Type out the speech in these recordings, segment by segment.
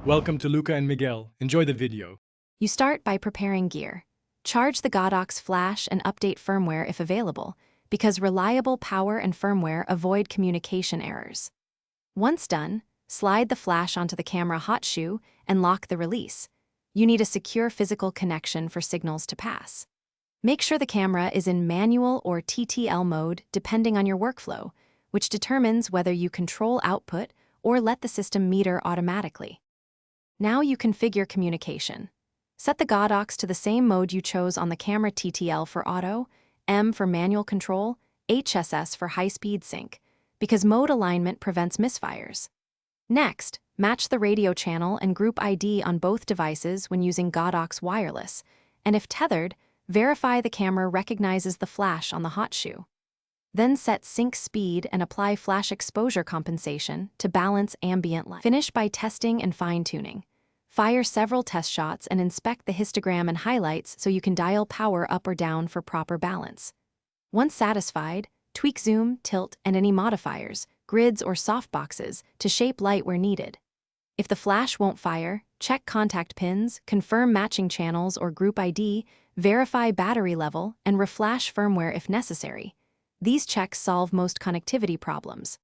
Welcome to Luca and Miguel. Enjoy the video. You start by preparing gear. Charge the Godox flash and update firmware if available, because reliable power and firmware avoid communication errors. Once done, slide the flash onto the camera hot shoe and lock the release. You need a secure physical connection for signals to pass. Make sure the camera is in manual or TTL mode depending on your workflow, which determines whether you control output or let the system meter automatically. Now you configure communication. Set the Godox to the same mode you chose on the camera: TTL for auto, M for manual control, HSS for high-speed sync, because mode alignment prevents misfires. Next, match the radio channel and group ID on both devices when using Godox wireless, and if tethered, verify the camera recognizes the flash on the hot shoe. Then set sync speed and apply flash exposure compensation to balance ambient light. Finish by testing and fine-tuning. Fire several test shots and inspect the histogram and highlights so you can dial power up or down for proper balance. Once satisfied, tweak zoom, tilt, and any modifiers, grids or softboxes, to shape light where needed. If the flash won't fire, check contact pins, confirm matching channels or group ID, verify battery level, and reflash firmware if necessary. These checks solve most connectivity problems.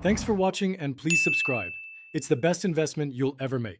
Thanks for watching and please subscribe. It's the best investment you'll ever make.